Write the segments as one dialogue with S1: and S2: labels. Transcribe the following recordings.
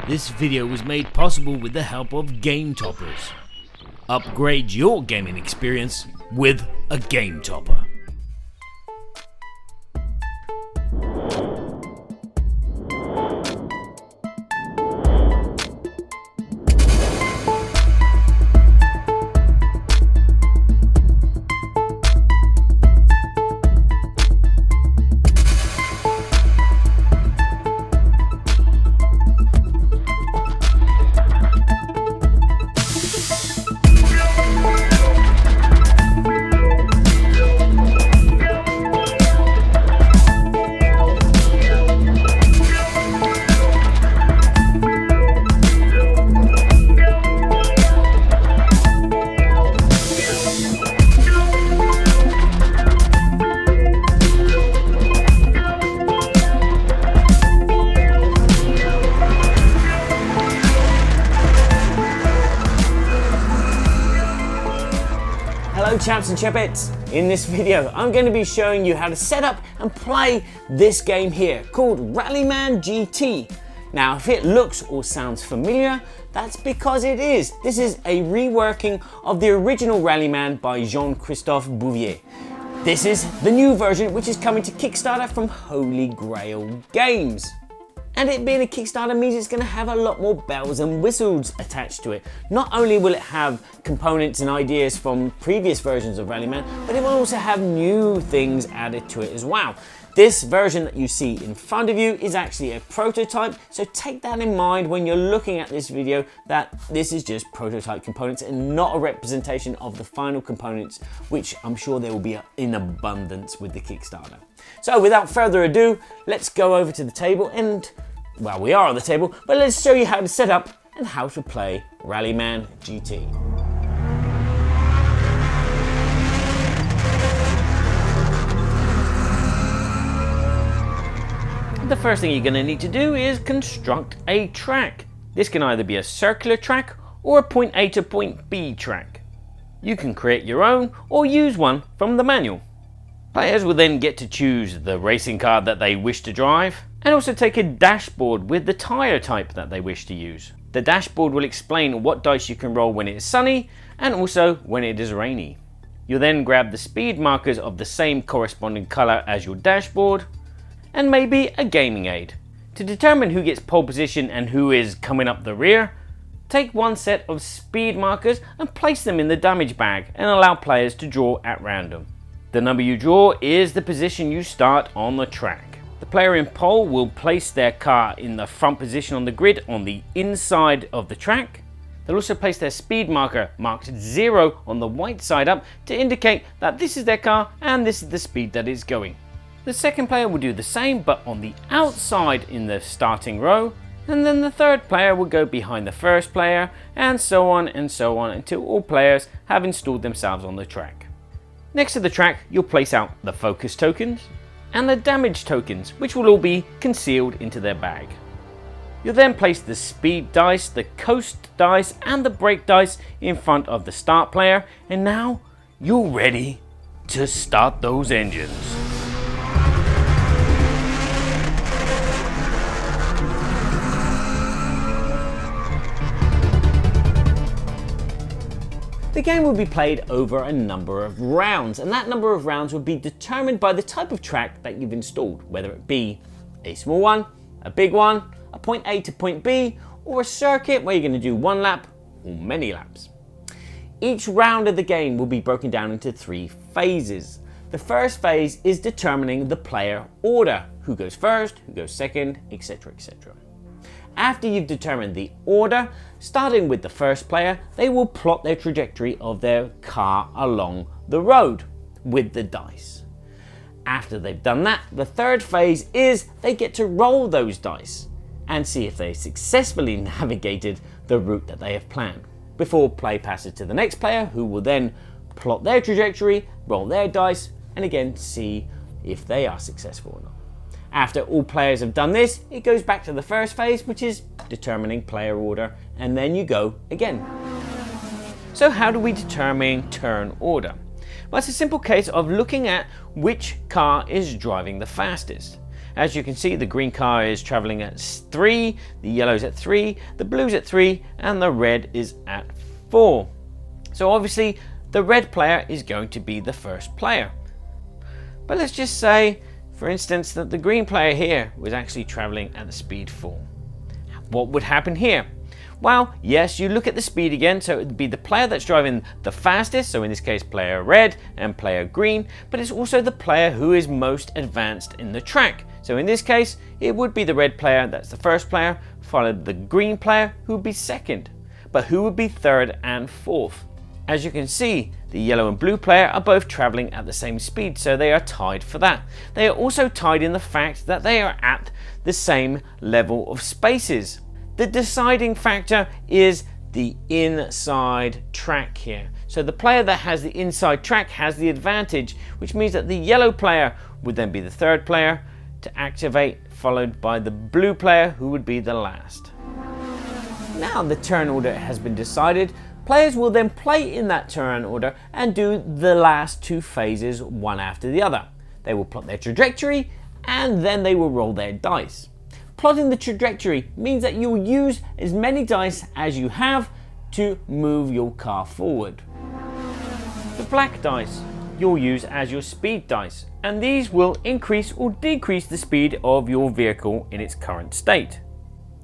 S1: This video was made possible with the help of Game Toppers. Upgrade your gaming experience with a Game Topper.
S2: Hello chaps and chapettes, in this video I'm going to be showing you how to set up and play this game here called Rallyman GT. Now if it looks or sounds familiar, that's because it is. This is a reworking of the original Rallyman by Jean-Christophe. This is the new version which is coming to Kickstarter from Holy Grail Games. And it being a Kickstarter means it's going to have a lot more bells and whistles attached to it. Not only will it have components and ideas from previous versions of Rallyman, but it will also have new things added to it as well. This version that you see in front of you is actually a prototype, so take that in mind when you're looking at this video, that this is just prototype components and not a representation of the final components, which I'm sure there will be in abundance with the Kickstarter. So without further ado, let's go over to the table and, well, we are on the table, but let's show you how to set up and how to play Rallyman GT. The first thing you're going to need to do is construct a track. This can either be a circular track or a point A to point B track. You can create your own or use one from the manual. Players will then get to choose the racing car that they wish to drive and also take a dashboard with the tyre type that they wish to use. The dashboard will explain what dice you can roll when it is sunny and also when it is rainy. You'll then grab the speed markers of the same corresponding colour as your dashboard and maybe a gaming aid. To determine who gets pole position and who is coming up the rear, take one set of speed markers and place them in the damage bag and allow players to draw at random. The number you draw is the position you start on the track. The player in pole will place their car in the front position on the grid on the inside of the track. They'll also place their speed marker marked 0 on the white side up to indicate that this is their car and this is the speed that it's going. The second player will do the same but on the outside in the starting row, and then the third player will go behind the first player, and so on until all players have installed themselves on the track. Next to the track you'll place out the focus tokens and the damage tokens, which will all be concealed into their bag. You'll then place the speed dice, the coast dice and the brake dice in front of the start player, and now you're ready to start those engines. The game will be played over a number of rounds, and that number of rounds will be determined by the type of track that you've installed, whether it be a small one, a big one, a point A to point B, or a circuit where you're going to do one lap or many laps. Each round of the game will be broken down into 3 phases. The first phase is determining the player order, who goes first, who goes second, etc, etc. After you've determined the order, starting with the first player, they will plot their trajectory of their car along the road with the dice. After they've done that, the third phase is they get to roll those dice and see if they successfully navigated the route that they have planned, before play passes to the next player, who will then plot their trajectory, roll their dice, and again see if they are successful or not. After all players have done this, it goes back to the first phase, which is determining player order, and then you go again. So how do we determine turn order? Well, it's a simple case of looking at which car is driving the fastest. As you can see, the green car is traveling at 3, the yellow's at 3, the blue's at 3, and the red is at 4. So obviously the red player is going to be the first player. But let's just say, for instance, that the green player here was actually traveling at the speed 4. What would happen here? Well, yes, you look at the speed again, so it would be the player that's driving the fastest, so in this case player red and player green, but it's also the player who is most advanced in the track. So in this case, it would be the red player, that's the first player, followed the green player, who would be second. But who would be third and fourth? As you can see, the yellow and blue player are both traveling at the same speed, so they are tied for that. They are also tied in the fact that they are at the same level of spaces. The deciding factor is the inside track here. So the player that has the inside track has the advantage, which means that the yellow player would then be the third player to activate, followed by the blue player, who would be the last. Now the turn order has been decided. Players will then play in that turn order and do the last 2 phases one after the other. They will plot their trajectory and then they will roll their dice. Plotting the trajectory means that you will use as many dice as you have to move your car forward. The black dice you'll use as your speed dice, and these will increase or decrease the speed of your vehicle in its current state.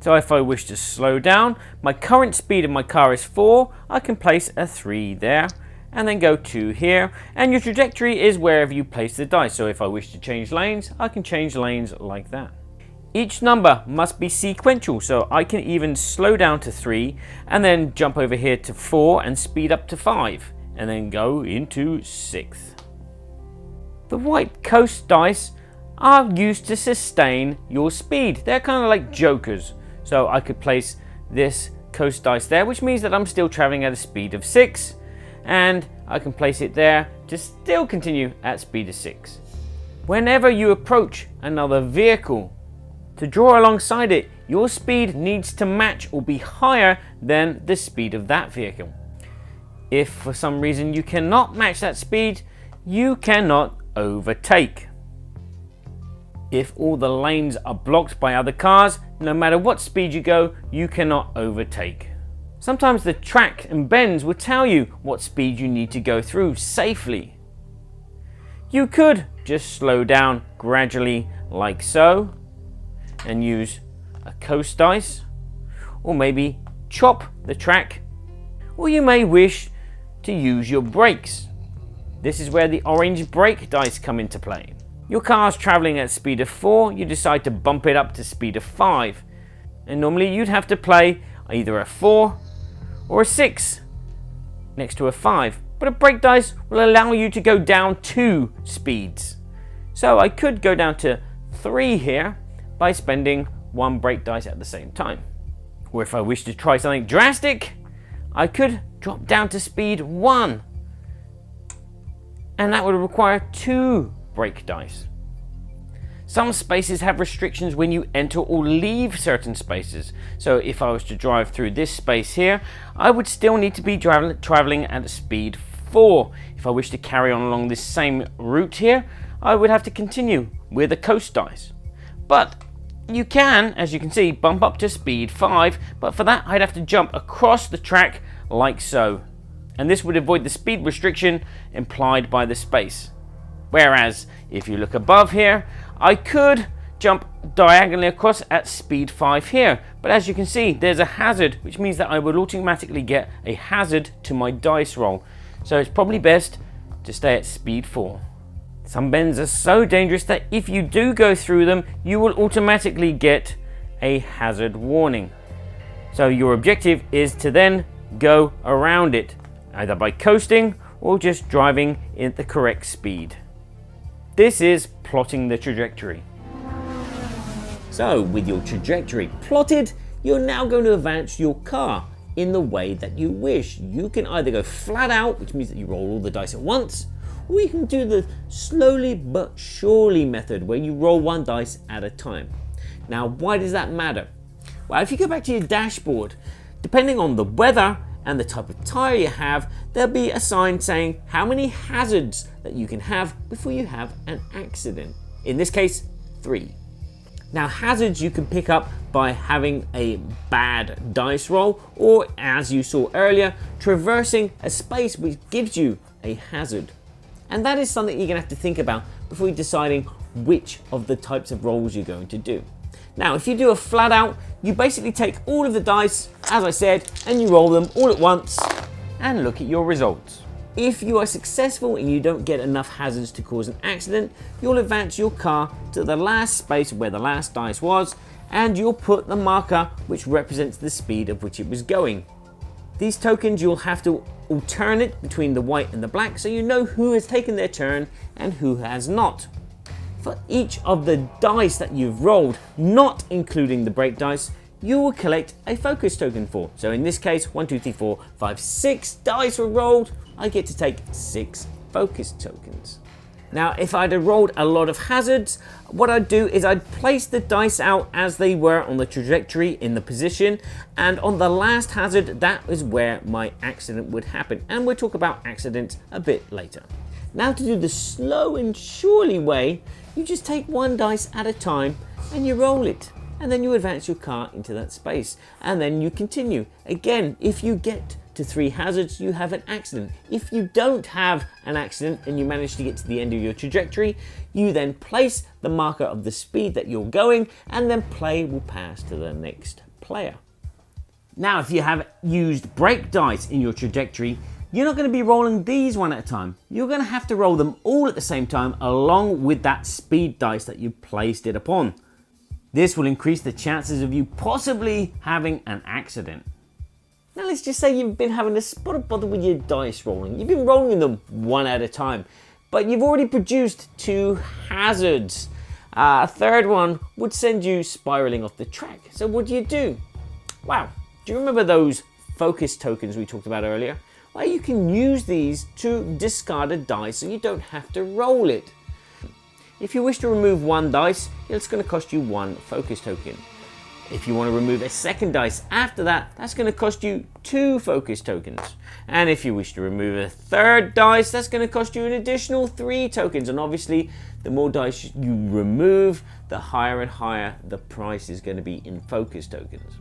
S2: So if I wish to slow down, my current speed of my car is 4, I can place a 3 there, and then go 2 here, and your trajectory is wherever you place the dice. So if I wish to change lanes, I can change lanes like that. Each number must be sequential, so I can even slow down to 3 and then jump over here to 4 and speed up to 5 and then go into 6th. The white coast dice are used to sustain your speed. They're kind of like jokers. So I could place this coast dice there, which means that I'm still traveling at a speed of 6, and I can place it there to still continue at speed of 6. Whenever you approach another vehicle, to draw alongside it, your speed needs to match or be higher than the speed of that vehicle. If for some reason you cannot match that speed, you cannot overtake. If all the lanes are blocked by other cars, no matter what speed you go, you cannot overtake. Sometimes the track and bends will tell you what speed you need to go through safely. You could just slow down gradually like so, and use a coast dice, or maybe chop the track, or you may wish to use your brakes. This is where the orange brake dice come into play. Your car's traveling at speed of 4, you decide to bump it up to speed of 5, and normally you'd have to play either a 4 or a 6 next to a 5, but a brake dice will allow you to go down 2 speeds. So I could go down to 3 here by spending 1 brake dice at the same time. Or if I wish to try something drastic, I could drop down to speed 1, and that would require 2 brake dice. Some spaces have restrictions when you enter or leave certain spaces. So if I was to drive through this space here, I would still need to be traveling at a speed 4. If I wish to carry on along this same route here, I would have to continue with a coast dice. But you can, as you can see, bump up to speed 5, but for that I'd have to jump across the track like so. And this would avoid the speed restriction implied by the space. Whereas if you look above here, I could jump diagonally across at speed 5 here, but as you can see there's a hazard, which means that I would automatically get a hazard to my dice roll. So it's probably best to stay at speed 4. Some bends are so dangerous that if you do go through them, you will automatically get a hazard warning. So your objective is to then go around it, either by coasting or just driving at the correct speed. This is plotting the trajectory. So with your trajectory plotted, you're now going to advance your car in the way that you wish. You can either go flat out, which means that you roll all the dice at once, or you can do the slowly but surely method where you roll 1 dice at a time. Now, why does that matter? Well, if you go back to your dashboard, depending on the weather and the type of tire you have, there'll be a sign saying how many hazards that you can have before you have an accident. In this case, 3. Now, hazards you can pick up by having a bad dice roll, or as you saw earlier, traversing a space which gives you a hazard. And that is something you're going to have to think about before deciding which of the types of rolls you're going to do. Now, if you do a flat out, you basically take all of the dice, as I said, and you roll them all at once and look at your results. If you are successful and you don't get enough hazards to cause an accident, you'll advance your car to the last space where the last dice was, and you'll put the marker which represents the speed of which it was going. These tokens you'll have to alternate between the white and the black so you know who has taken their turn and who has not. For each of the dice that you've rolled, not including the break dice, you will collect a focus token for. So in this case, 1, 2, 3, 4, 5, 6 dice were rolled. I get to take 6 focus tokens. Now, if I'd have rolled a lot of hazards, what I'd do is I'd place the dice out as they were on the trajectory in the position, and on the last hazard, that is where my accident would happen. And we'll talk about accidents a bit later. Now, to do the slow and surely way, you just take 1 dice at a time and you roll it. And then you advance your car into that space. And then you continue. Again, if you get to 3 hazards, you have an accident. If you don't have an accident and you manage to get to the end of your trajectory, you then place the marker of the speed that you're going, and then play will pass to the next player. Now, if you have used break dice in your trajectory, you're not going to be rolling these one at a time. You're going to have to roll them all at the same time along with that speed dice that you placed it upon. This will increase the chances of you possibly having an accident. Now let's just say you've been having a spot of bother with your dice rolling. You've been rolling them one at a time, but you've already produced 2 hazards. A third one would send you spiraling off the track. So what do? Wow, do you remember those focus tokens we talked about earlier? Well, you can use these to discard a dice so you don't have to roll it. If you wish to remove 1 dice, it's going to cost you 1 focus token. If you want to remove a second dice after that, that's going to cost you 2 focus tokens. And if you wish to remove a third dice, that's going to cost you an additional 3 tokens. And obviously, the more dice you remove, the higher and higher the price is going to be in focus tokens.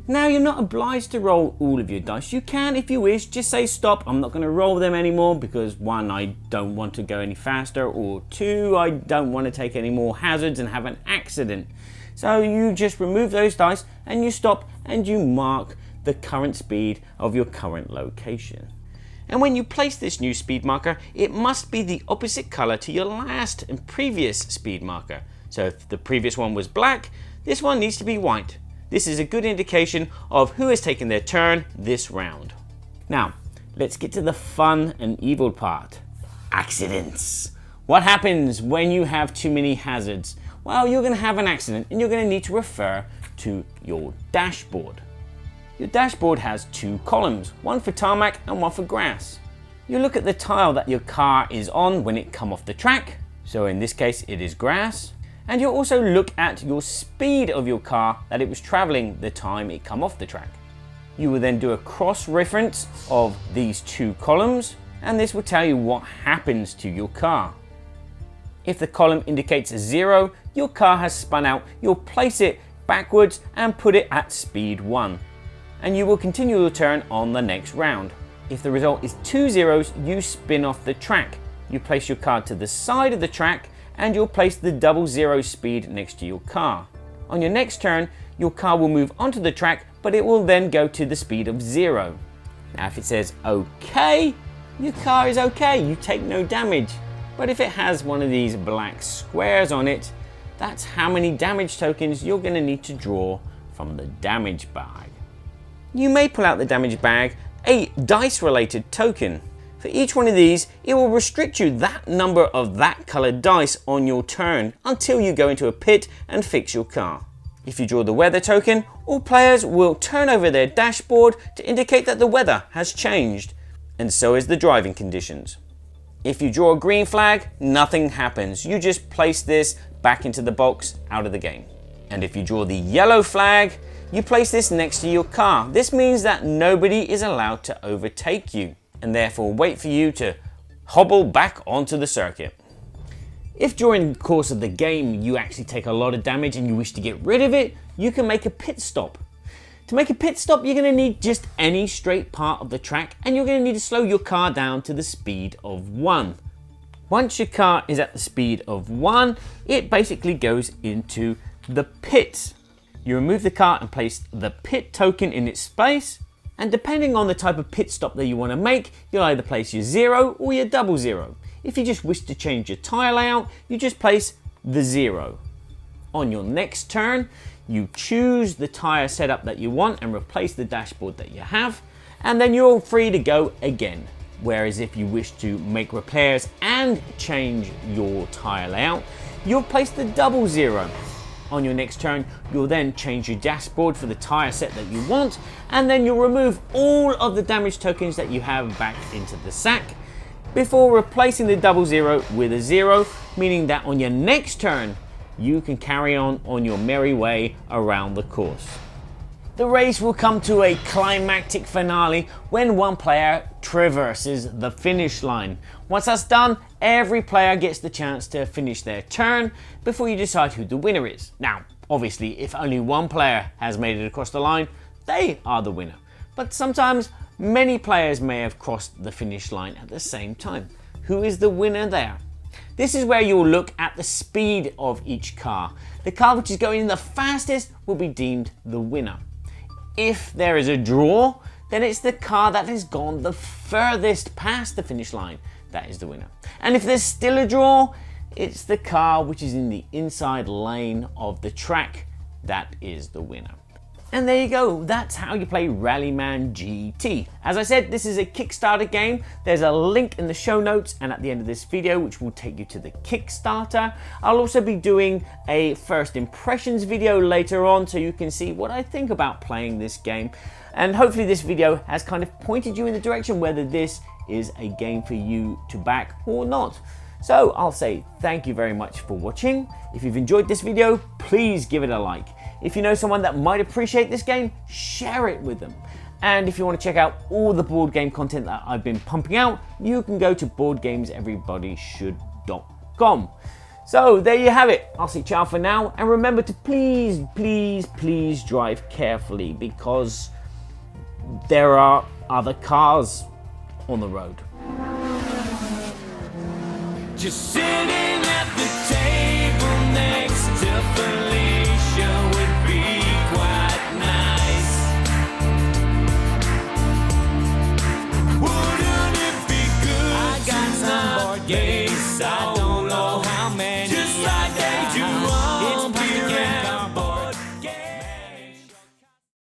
S2: Now, you're not obliged to roll all of your dice. You can, if you wish, just say stop, I'm not going to roll them anymore because 1, I don't want to go any faster, or 2, I don't want to take any more hazards and have an accident. So you just remove those dice and you stop and you mark the current speed of your current location. And when you place this new speed marker, it must be the opposite color to your last and previous speed marker. So if the previous one was black, this one needs to be white. This is a good indication of who has taken their turn this round. Now, let's get to the fun and evil part. Accidents. What happens when you have too many hazards? Well, you're going to have an accident and you're going to need to refer to your dashboard. Your dashboard has 2 columns, one for tarmac and one for grass. You look at the tile that your car is on when it comes off the track. So in this case, it is grass. And you'll also look at your speed of your car that it was traveling the time it come off the track. You will then do a cross-reference of these 2 columns, and this will tell you what happens to your car. If the column indicates a 0, your car has spun out. You'll place it backwards and put it at speed 1. And you will continue your turn on the next round. If the result is 2 zeros, you spin off the track. You place your car to the side of the track and you'll place the 00 speed next to your car. On your next turn, your car will move onto the track, but it will then go to the speed of 0. Now if it says OK, your car is OK, you take no damage. But if it has one of these black squares on it, that's how many damage tokens you're going to need to draw from the damage bag. You may pull out the damage bag a dice related token. For each one of these, it will restrict you that number of that colored dice on your turn until you go into a pit and fix your car. If you draw the weather token, all players will turn over their dashboard to indicate that the weather has changed, and so is the driving conditions. If you draw a green flag, nothing happens. You just place this back into the box out of the game. And if you draw the yellow flag, you place this next to your car. This means that nobody is allowed to overtake you, and therefore wait for you to hobble back onto the circuit. If during the course of the game you actually take a lot of damage and you wish to get rid of it, you can make a pit stop. To make a pit stop, you're going to need just any straight part of the track, and you're going to need to slow your car down to the speed of 1. Once your car is at the speed of 1, it basically goes into the pit. You remove the car and place the pit token in its place, and depending on the type of pit stop that you want to make, you'll either place your 0 or your 00. If you just wish to change your tyre layout, you just place the 0. On your next turn, you choose the tyre setup that you want and replace the dashboard that you have, and then you're free to go again. Whereas if you wish to make repairs and change your tyre layout, you'll place the 00. On your next turn, you'll then change your dashboard for the tyre set that you want, and then you'll remove all of the damage tokens that you have back into the sack before replacing the 00 with a 0, meaning that on your next turn, you can carry on your merry way around the course. The race will come to a climactic finale when one player traverses the finish line. Once that's done, every player gets the chance to finish their turn before you decide who the winner is. Now, obviously, if only one player has made it across the line, they are the winner. But sometimes many players may have crossed the finish line at the same time. Who is the winner there? This is where you'll look at the speed of each car. The car which is going the fastest will be deemed the winner. If there is a draw, then it's the car that has gone the furthest past the finish line that is the winner. And if there's still a draw, it's the car which is in the inside lane of the track that is the winner. And there you go, that's how you play Rallyman GT. As I said, this is a Kickstarter game. There's a link in the show notes and at the end of this video which will take you to the Kickstarter. I'll also be doing a first impressions video later on so you can see what I think about playing this game. And hopefully this video has kind of pointed you in the direction whether this is a game for you to back or not. So I'll say thank you very much for watching. If you've enjoyed this video, please give it a like. If you know someone that might appreciate this game, share it with them. And if you want to check out all the board game content that I've been pumping out, you can go to boardgameseverybodyshould.com. So there you have it. I'll say ciao for now. And remember to please, please, please drive carefully because there are other cars on the road.
S1: Just sit